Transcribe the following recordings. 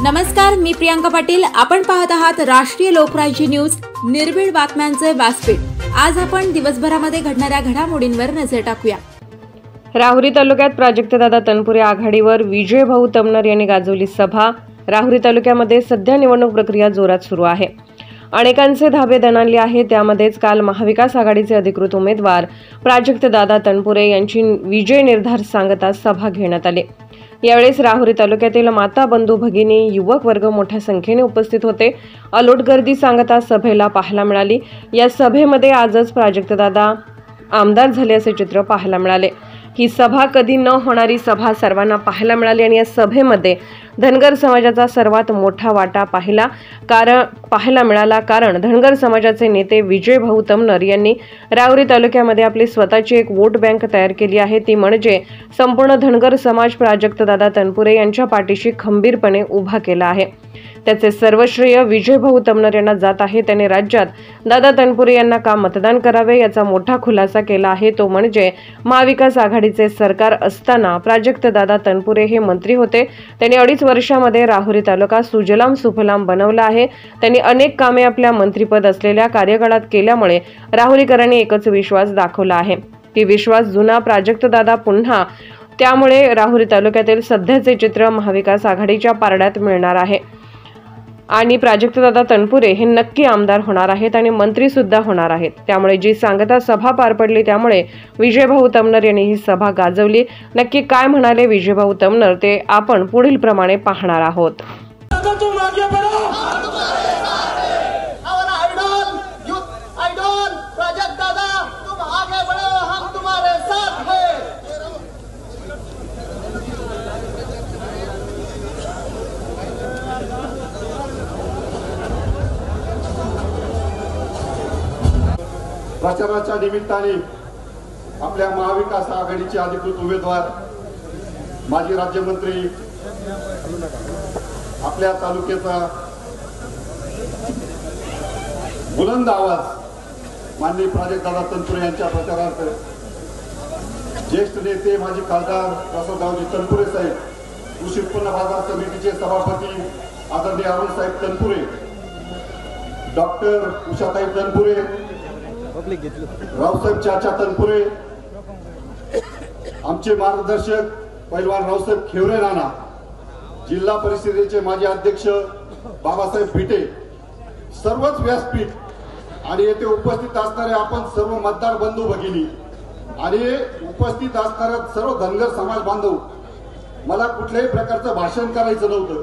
नमस्कार, मी प्रियांका पाटील. आपण पाहत आहात राष्ट्रीय लोकराज्य न्यूज, निर्भीड बातम्यांचे व्यासपीठ. आज आपण दिवसभरामध्ये घडणाऱ्या घडामोडींवर नजर टाकूया. राहुरी तालुक्यात प्राजक्तदादा तनपुरे आघाडीवर विजयभाऊ तमनर यांनी गाजवली सभा. राहुरी तालुक्यामध्ये सध्या निवडणूक प्रक्रिया जोरात सुरू आहे. अनेकांचे धाबे दणाणले आहे. त्यामध्येच काल महाविकास आघाडीचे अधिकृत उमेदवार प्राजक्तदादा तनपुरे यांची विजय निर्धार सांगता सभा घेण्यात आली. यावेळेस राहुरी तालुक्यातील माता बंधू भगिनी युवक वर्ग मोठ्या संख्येने उपस्थित होते. अलोट गर्दी सांगता सभेला पाहायला मिळाली. या सभेमध्ये आजच प्राजक्तदादा आमदार झाले असे चित्र पाहायला मिळाले. ही सभा कधी न होणारी सभा सर्वांना पाहायला मिळाली आणि या सभेमध्ये धनगर समाजाचा सर्वात मोठा वाटा पाहायला मिळाला. कारण धनगर समाजाचे नेते विजयभाऊ तमनर यांनी राहुरी तालुक्यामध्ये आपली स्वतःची एक वोट बँक तयार केली आहे. ती म्हणजे संपूर्ण धनगर समाज प्राजक्तदादा तनपुरे यांच्या पाठीशी खंबीरपणे उभा केला आहे. त्याचे सर्व श्रेय विजयभाऊ तमनर यांना जात आहे. त्याने राज्यात दादा तनपुरे यांना का मतदान करावे याचा मोठा खुलासा केला आहे. तो म्हणजे महाविकास आघाडीचे सरकार असताना प्राजक्तदादा तनपुरे हे मंत्री होते. त्यांनी 2.5 वर्षामध्ये राहुरी तालुका सुजलाम सुफलाम बनवला आहे. त्यांनी अनेक कामे आपल्या मंत्रिपद असलेल्या कार्यकाळात केल्यामुळे राहुरीकरांनी एकच विश्वास दाखवला आहे की विश्वास जुना प्राजक्तदादा पुन्हा. त्यामुळे राहुरी तालुक्यातील सध्याचे चित्र महाविकास आघाडीच्या पारड्यात मिळणार आहे आणि प्राजक्तदादा तनपुरे हे नक्की आमदार होणार आहेत आणि मंत्री सुद्धा होणार आहेत. त्यामुळे जी सांगता सभा पार पडली त्यामुळे विजयभाऊ तमनर यांनी ही सभा गाजवली. नक्की काय म्हणाले विजयभाऊ तमनर ते आपण पुढील प्रमाणे पाहणार आहोत. प्रचाराच्या निमित्ताने आपल्या महाविकास आघाडीचे अधिकृत उमेदवार माजी राज्यमंत्री आपल्या तालुक्याचा बुलंद आवाज माननीय प्राजक्तदादा तनपुरे यांच्या प्रचारार्थ ज्येष्ठ नेते माजी खासदार प्रसादरावजी तनपुरे साहेब, कृषी उत्पन्न बाजार समितीचे सभापती आदरणीय अरुण साहेब तनपुरे, डॉक्टर उषाताई तनपुरे, रावसाहेब चाचा तनपुरे, आमचे मार्गदर्शक पैलवान रावसाहेब खेवरे नाना, जिल्हा परिषदेचे माजी अध्यक्ष बाबासाहेब भिटे, सर्वच व्यासपीठ आणि येथे उपस्थित असणारे आपण सर्व मतदार बंधू भगिनी आणि उपस्थित असणारे सर्व धनगर समाज बांधव, मला कुठल्याही प्रकारचं भाषण करायचं नव्हतं.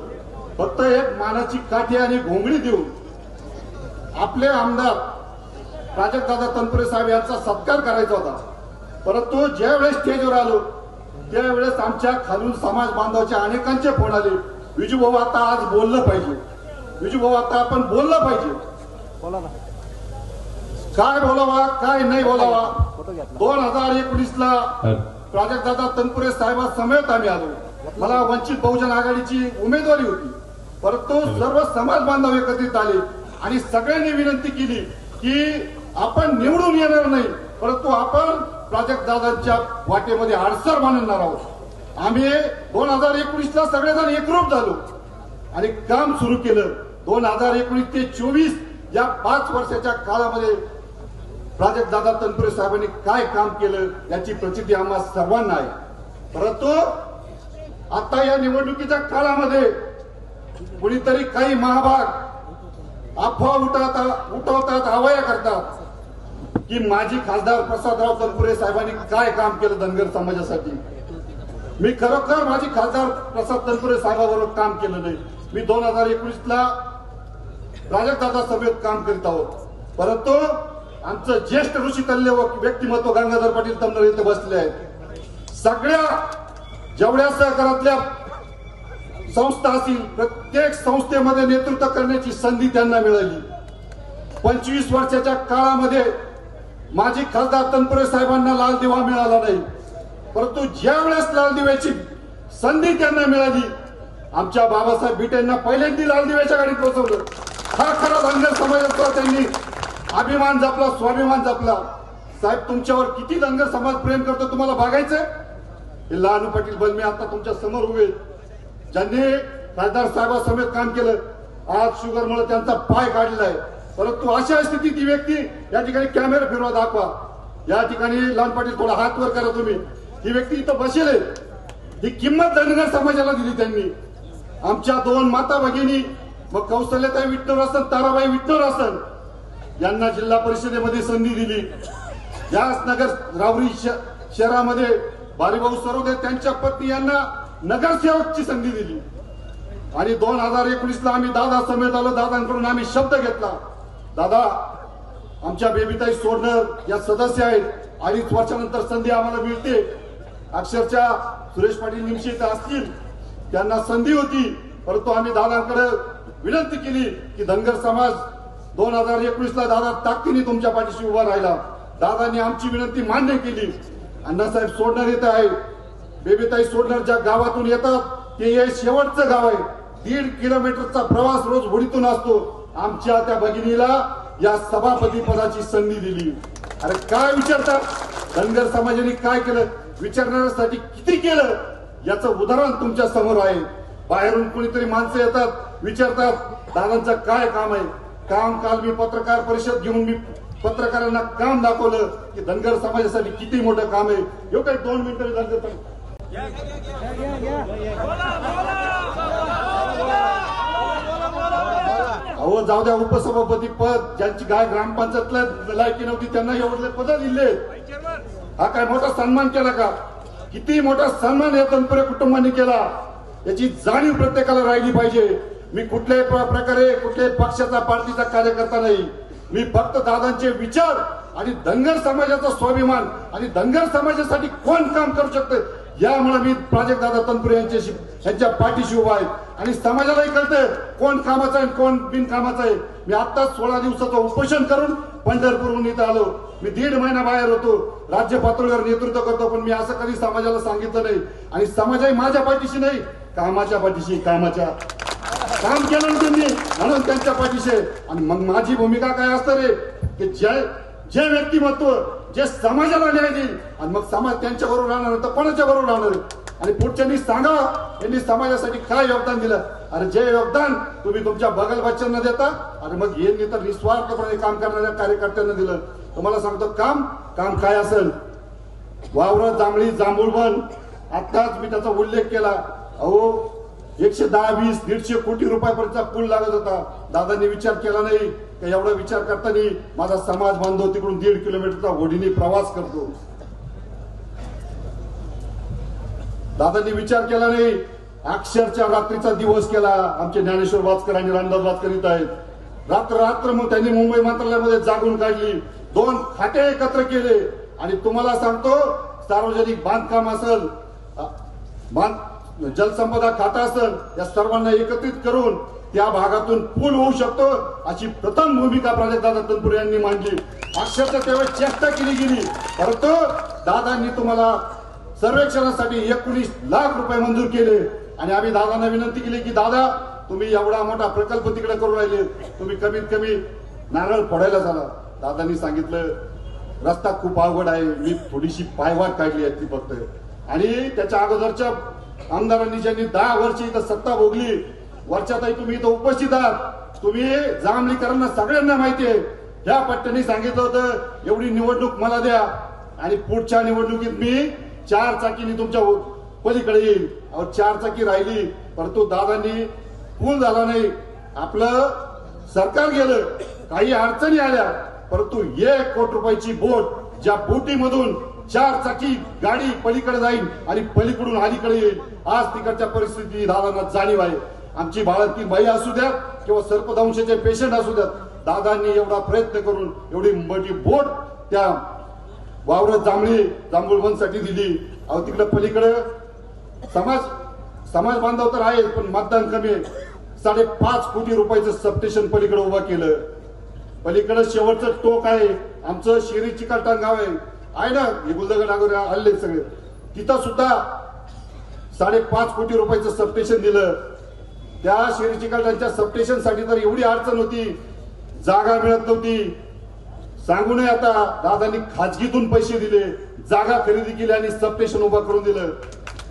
फक्त एक मानाची काठी आणि घोंगडी देऊन आपले आमदार प्राजक्तदादा तनपुरे साहेब यांचा सत्कार करायचा होता. परंतु ज्या वेळेस स्टेजवर आलो त्यावेळेस आमच्या खालून समाज बांधवाच्या अनेकांचे फोन आले, विजूभाऊ आता आज बोललं पाहिजे, विजूभाऊ आता आपण बोललं पाहिजे. काय बोलावा काय नाही बोलावा. 2019ला प्राजक्तदादा तनपुरे साहेबांसमवेत आम्ही आलो. मला वंचित बहुजन आघाडीची उमेदवारी होती. परंतु सर्व समाज बांधव एकत्रित आले आणि सगळ्यांनी विनंती केली की आपण निवडून येणार नाही, परंतु आपण प्राजक्तदादांच्या वाटेमध्ये आडसर बांधणार आहोत. आम्ही 2019ला सगळेजण एकरूप झालो आणि काम सुरू केलं. 2019 ते 24 या 5 वर्षाच्या काळामध्ये प्राजक्तदादा तनपुरे साहेबांनी काय काम केलं याची प्रचिती आम्हा सर्वांना आहे. परंतु आता या निवडणुकीच्या काळामध्ये कुणीतरी काही महाभाग अफवा उठवतात, हवाया करतात की माजी खासदार प्रसादराव तनपुरे साहेबांनी काय काम केलं धनगर समाजासाठी. मी खरोखर माजी खासदार प्रसाद तनपुरे साहेबांबरोबर काम केलं नाही. मी 2019ला प्राजक्तदादा सभेत काम करीत आहोत. परंतु आमचं ज्येष्ठ ऋषीतल्य व्यक्तिमत्व गंगाधर पाटील तमनर इथे बसले आहेत. सगळ्या जेवढ्या सहकारातल्या संस्था असतील प्रत्येक संस्थेमध्ये नेतृत्व करण्याची संधी त्यांना मिळाली. 25 वर्षाच्या काळामध्ये माजी खासदार तनपुरे साहेबांना लाल दिवा मिळाला नाही, परंतु ज्या वेळेस लाल दिव्याची संधी त्यांना मिळाली आमच्या बाबासाहेब भिटेंना पहिल्यांदा लाल दिव्याच्या गाडीत बसवलं. हा खरा धनगर समाजाचा त्यांनी अभिमान जपला, स्वाभिमान जपला. साहेब तुमच्यावर किती धनगर समाज प्रेम करतो तुम्हाला बघायचंय. हे लहानू पाटील बलमे आता तुमच्या समोर उभे, ज्यांनी खासदार साहेबांसमेत काम केलं. आज शुगरमुळे त्यांचा पाय काढलेला आहे. परंतु अशा स्थितीत ती व्यक्ती या ठिकाणी कॅमेरा फिरवा दाखवा. या ठिकाणी लहान पाटील थोडा हात वर करा तुम्ही. ही व्यक्ती इथं बसेल आहे. ही किंमत धनगर समाजाला दिली त्यांनी. आमच्या 2 माता भगिनी मग कौशल्याताई विठ्ठल असन, ताराबाई विठ्ठल असन यांना जिल्हा परिषदेमध्ये संधी दिली. याच नगर राहुरी शहरामध्ये बारीभाऊ सरोदे त्यांच्या पत्नी यांना नगरसेवकची संधी दिली. आणि 2019ला आम्ही दादा समेत आलो. दादांकडून आम्ही शब्द घेतला. दादा आमच्या बेबीताई सोडणर या सदस्य आहेत. 2.5 वर्षानंतर संधी आम्हाला मिळते. अक्षरशः सुरेश पाटील निमशेत असतील त्यांना संधी होती. परंतु आम्ही दादांकडे विनंती केली की धनगर समाज 2019ला दादा ताकदीने तुमच्या पाठीशी उभा राहिला. दादांनी आमची विनंती मान्य केली. अण्णासाहेब सोडणर येत आहे. बेबीताई सोडणर ज्या गावातून येतात ते हे शेवटचं गाव आहे. 1.5 किलोमीटरचा प्रवास रोज होडीतून असतो. आमच्या त्या भगिनीला या सभापती पदाची संधी दिली. अरे काय विचारतात? धनगर समाजाने काय केलं? विचारण्यासाठी किती केलं याचं उदाहरण तुमच्या समोर आहे. बाहेरून कुणीतरी माणसं येतात, विचारतात दादांचं काय काम आहे. काम काल मी पत्रकार परिषद घेऊन मी पत्रकारांना काम दाखवलं की धनगर समाजासाठी किती मोठं काम आहे. एवढं काही 2 मिनिटं धनगर अहो जाऊ द्या. उपसभापती पद ज्यांची गाय ग्रामपंचायतला लायकी नव्हती त्यांना एवढे पद दिले. हा काय मोठा सन्मान केला का? किती मोठा सन्मान या तनपुरे कुटुंबांनी केला याची जाणीव प्रत्येकाला राहिली पाहिजे. मी कुठल्याही प्रकारे कुठल्याही पक्षाचा पार्टीचा कार्यकर्ता नाही. मी फक्त दादांचे विचार आणि धनगर समाजाचा स्वाभिमान आणि धनगर समाजासाठी कोण काम करू शकतं यामुळे मी प्राजक्त दादा तनपुरे यांच्या पाठीशी उभा आहे. आणि समाजालाही कळतंय कोण कामाचा आहे कोण बिनकामाचा आहे. मी आत्ताच 16 दिवसाचं उपोषण करून पंढरपूरहून इथं आलो. मी 1.5 महिना बाहेर होतो. राज्य पातळीवर नेतृत्व करतो. पण मी असं कधी समाजाला सांगितलं नाही. आणि समाजही माझ्या पाठीशी नाही, कामाच्या पाठीशी. कामाच्या काम केलं त्यांनी म्हणून त्यांच्या पाठीशी. आणि मग माझी भूमिका काय असतं रे की जे व्यक्तिमत्व जे समाजाला न्याय देईल आणि मग समाज त्यांच्या बरोबर राहणार तर कोणाच्या बरोबर राहणार. आणि पुढच्यांनी सांगा यांनी समाजासाठी काय योगदान दिलं. अरे जे योगदान तुम्ही तुमच्या बगल बच्चांना देता आणि मग यांनी तर निस्वार्थपणे काम करणाऱ्या कार्यकर्त्यांना दिलं. तुम्हाला सांगतो काम काय असेल. वावरं जांभळी जांभूळबन आताच मी त्याचा उल्लेख केला. अहो 110-150 कोटी रुपयापर्यंतचा पूल लागत होता. दादांनी विचार केला नाही की एवढा विचार करताना माझा समाज बांधव तिकडून 1.5 किलोमीटरचा होडीने प्रवास करतो. दादांनी विचार केला नाही. अक्षरच्या रात्रीचा दिवस केला. आमचे ज्ञानेश्वर वाचकर आणि रामदास वाचकर येत आहेत. रात्र मग त्यांनी मुंबई मंत्रालयामध्ये जागून काढली. 2 खाते एकत्र केले. आणि तुम्हाला सांगतो सार्वजनिक बांधकाम असेल जलसंपदा खाता असेल या सर्वांना एकत्रित करून त्या भागातून पूल होऊ शकतो अशी प्रथम भूमिका प्राजक्त दादा तनपुरे यांनी मांडली. अक्षरशः त्यावेळेस चेष्टा केली गेली. परंतु दादांनी तुम्हाला सर्वेक्षणासाठी 19 लाख रुपये मंजूर केले. आणि आम्ही दादांना विनंती केली की दादा तुम्ही एवढा मोठा प्रकल्प तिकडे करू राहिले तुम्ही कमीत कमी नारळ फोडायला झाला. दादांनी सांगितलं रस्ता खूप अवघड आहे. मी थोडीशी पायवाट काढली आहे ती फक्त. आणि त्याच्या अगोदरच्या आमदारांनी ज्यांनी 10 वर्ष इथं सत्ता भोगली वर्षातही तुम्ही इथं उपस्थित आहात. तुम्ही जांभळीकरांना सगळ्यांना माहिती आहे. ह्या पट्ट्याने सांगितलं होतं एवढी निवडणूक मला द्या आणि पुढच्या निवडणुकीत मी 4 चाकीने तुमच्या पलीकडे येईल. 4 चाकी राहिली. परंतु दादांनी पूल झाला नाही. आपलं सरकार गेलं. काही अडचणी आल्या. परंतु 1 कोटी रुपयाची बोट ज्या बोटीमधून 4 चाकी गाडी पलीकडे जाईल आणि पलीकडून अलीकडे येईल. आज तिकडच्या परिस्थिती दादांना जाणीव आहे. आमची बाळातली बाई असू द्या किंवा सर्पदंशाचे पेशंट असू द्यात दादांनी एवढा प्रयत्न करून एवढी मोठी बोट त्या वावरत जांभूळबनसाठी दिली. अहो तिकडे पलीकडे समाज बांधव तर आहे पण मतदान कमी आहे. 5.5 कोटी रुपयाचं सबस्टेशन पलीकडे उभं केलं. पलीकडे शेवटचं टोक आहे आमचं शिरी चिकलठाण गाव आहे ना हे गुलदगड आगोरे हल्ले सगळे. तिथं सुद्धा 5.5 कोटी रुपयाचं सबस्टेशन दिलं. त्या शिरी चिकलठाणच्या सबस्टेशन साठी तर एवढी अडचण होती. जागा मिळत नव्हती. सांगू नये आता दादांनी खाजगीतून पैसे दिले जागा खरेदी केली आणि सबस्टेशन उभा करून दिलं.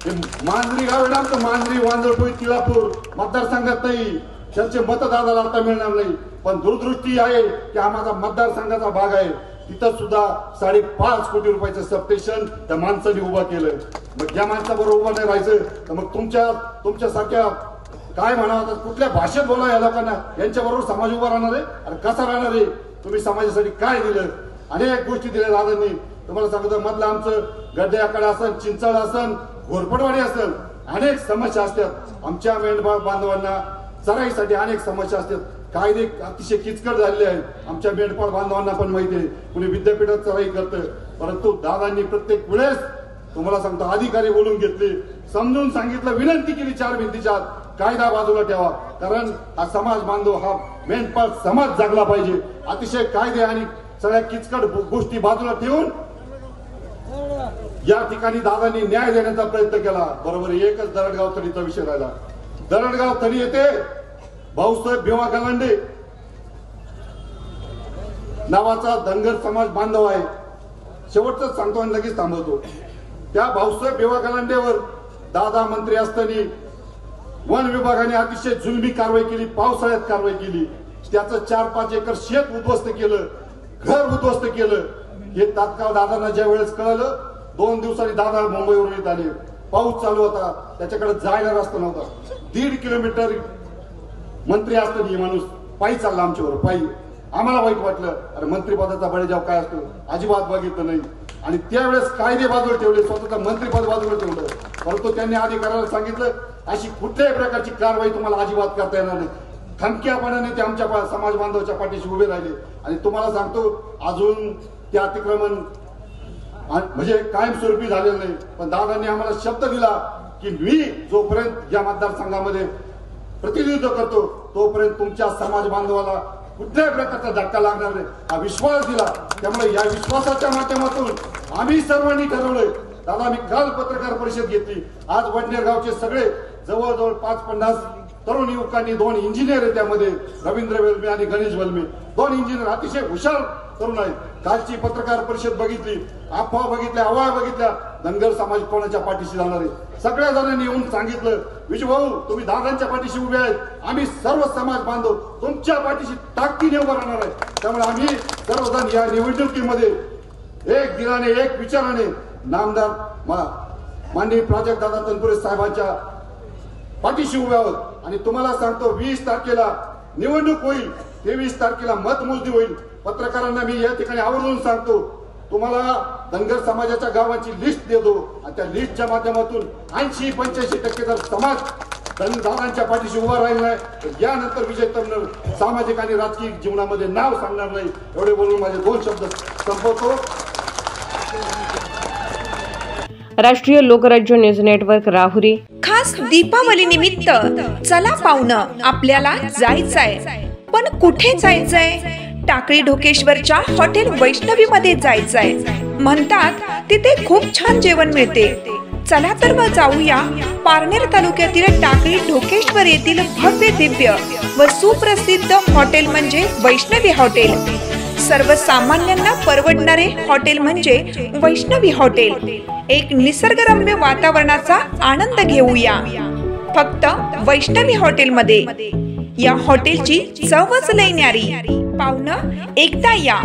मांजरी गाव आहे ना आमचं, मांजरी, वांजळपुई, तिळापूर मतदारसंघात नाही, त्यांचे मतदाराला आता मिळणार नाही. पण दूरदृष्टी आहे की हा माझा मतदारसंघाचा भाग आहे, तिथं सुद्धा 5.5 कोटी रुपयाचं सबस्टेशन त्या माणसाने उभं केलं. मग या माणसाबरोबर उभं नाही राहायचं तर मग तुमच्यासारख्या काय म्हणावं, कुठल्या भाषेत बोला या लोकांना, यांच्याबरोबर समाज उभा राहणार आहे आणि कसा राहणार आहे. तुम्ही समाजासाठी काय दिलं, अनेक गोष्टी दिल्या दादांनी. तुम्हाला सांगतो मधलं आमचं गड्ड्याकडे असन, चिंचाळ असन, घोरपडवाडी असेल, अनेक समस्या असतात. आमच्या मेंढपाळ बांधवांना चराईसाठी अनेक समस्या असतात. कायदे अतिशय किचकट झालेले आहेत, आमच्या मेंढपाळ बांधवांना पण माहिती आहे. कुणी विद्यापीठात चराई करतं, परंतु दादांनी प्रत्येक वेळेस तुम्हाला सांगतो अधिकारी बोलून घेतले, समजून सांगितलं, विनंती केली 4 भिंतीच्या आत, कायदा बाजूला ठेवा, कारण हा समाज बांधव, हा मेंढपाळ समाज जगला पाहिजे. अतिशय कायदे आणि सगळ्या किचकट गोष्टी बाजूला ठेवून या ठिकाणी दादांनी न्याय देण्याचा प्रयत्न केला. बरोबर एकच दरडगाव तळीचा विषय राहिला. दरडगाव तळी येथे भाऊसाहेब भीमा गलांडे नावाचा धनगर समाज बांधव आहे. शेवटच सांगतो आणि लगेच थांबवतो. त्या भाऊसाहेब भीमा गलांडेवर दादा मंत्री असताना वन विभागाने अतिशय जुलमी कारवाई केली, पावसाळ्यात कारवाई केली. त्याचं 4-5 एकर शेत उद्ध्वस्त केलं, घर उद्ध्वस्त केलं. हे तात्काळ दादांना ज्या वेळेस कळलं, 2 दिवसांनी दादा मुंबईवरून येत आले. पाऊस चालू होता, त्याच्याकडे जायला रस्ता नव्हता. 1.5 किलोमीटर मंत्री असताना माणूस पायी चालला आमच्यावर, पायी. आम्हाला वाईट वाटलं, अरे मंत्रिपदाचा बळीजाव काय असतो अजिबात बघितलं नाही. आणि त्यावेळेस कायदे बाजूला ठेवले, स्वतःचं मंत्रिपद बाजूला ठेवलं. परंतु त्यांनी अधिकाऱ्याला सांगितलं अशी कुठल्याही प्रकारची कारवाई तुम्हाला अजिबात करता येणार नाही. खमक्यापणाने ते आमच्या समाज बांधवाच्या पाठीशी उभे राहिले. आणि तुम्हाला सांगतो अजून ते अतिक्रमण म्हणजे कायमस्वरूपी झालेलं नाही. पण दादांनी आम्हाला शब्द दिला की मी जोपर्यंत या मतदारसंघामध्ये प्रतिनिधित्व करतो तोपर्यंत तुमच्या समाज बांधवाला कुठल्याही प्रकारचा धक्का लागणार नाही, हा विश्वास दिला. त्यामुळे या विश्वासाच्या माध्यमातून आम्ही सर्वांनी ठरवलंय. दादा मी काल पत्रकार परिषद घेतली. आज वडनेर गावचे सगळे जवळजवळ 5-50 तरुण युवकांनी, 2 इंजिनियर आहेत त्यामध्ये, रवींद्र वेल्मे आणि गणेश वेल्मे, 2 इंजिनियर अतिशय हुशार तरुण आहेत. कालची पत्रकार परिषद बघितली, अफवा बघितल्या, आवाज बघितल्या, धनगर समाज कोणाच्या पाठीशी जाणार आहे. सगळ्या जणांनी येऊन सांगितलं विजू भाऊ तुम्ही दादांच्या पाठीशी उभे आहेत, आम्ही सर्व समाज बांधव तुमच्या पाठीशी ताकदीने उभं राहणार आहे. त्यामुळे आम्ही सर्वजण या निवडणुकीमध्ये एक दिलाने, एक विचाराने नामदार माननीय प्राजक्त दादा तनपुरे साहेबांच्या पाठीशी उभे आहोत. आणि तुम्हाला सांगतो 20 तारखेला निवडणूक होईल, 23 तारखेला मतमोजणी होईल. पत्रकारांना मी या ठिकाणी आवर्जून सांगतो, तुम्हाला धनगर समाजाच्या गावांची लिस्ट देतो आणि त्या लिस्टच्या माध्यमातून 80-85% जर समाज दादांच्या पाठीशी उभा राहिला नाही तर यानंतर विजय तमनर सामाजिक आणि राजकीय जीवनामध्ये नाव सांगणार नाही. एवढे बोलून माझे 2 शब्द संपवतो. राष्ट्रीय लोकराज्य न्यूज नेटवर्क राहुरी. खास दीपावली निमित्त चला पाहुणं आपल्याला जायचंय, पण कुठे जायचंय? टाकळी ढोकेश्वरच्या हॉटेल वैष्णवी मध्ये जायचंय. म्हणतात तिथे खूप छान जेवण मिळते. चला तर मग जाऊया पारनेर तालुक्यातील टाकळी ढोकेश्वर येथील भव्य दिव्य व सुप्रसिद्ध हॉटेल म्हणजे वैष्णवी हॉटेल. सर्वसामान्यांना परवडणारे हॉटेल म्हणजे वैष्णवी हॉटेल. एक निसर्गरम्य वातावरणाचा आनंद घेऊया फक्त वैष्णवी हॉटेलमध्ये. या हॉटेलची चवच लय न्यारी. पाहुणं एकदा या,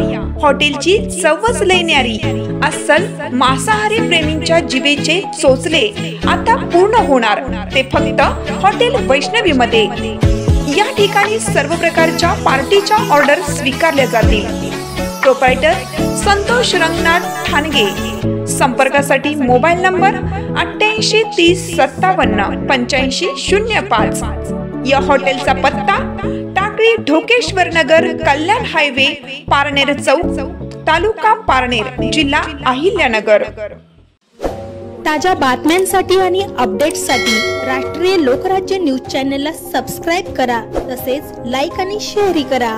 हॉटेलची चवच लय न्यारी. अस्सल मांसाहारी प्रेमींच्या जिभेचे चोचले आता पूर्ण होणार ते फक्त हॉटेल वैष्णवी मध्ये. या ठिकाणी सर्व प्रकारच्या पार्टीच्या ऑर्डर स्वीकारल्या जातील. प्रोप्रायटर संतोष रंगनाथ ठाणगे. संपर्कासाठी मोबाईल नंबर 88 30 57 85 05. या हॉटेलचा पत्ता टाकळी ढोकेश्वर नगर, कल्याण हायवे, पारनेर चौक, तालुका पारनेर, जिल्हा अहिल्यानगर. ताज्या बातम्यांसाठी आणि अपडेट्ससाठी राष्ट्रीय लोकराज्य न्यूज चॅनलला सबस्क्राईब करा, तसेच लाईक आणि शेअरही करा.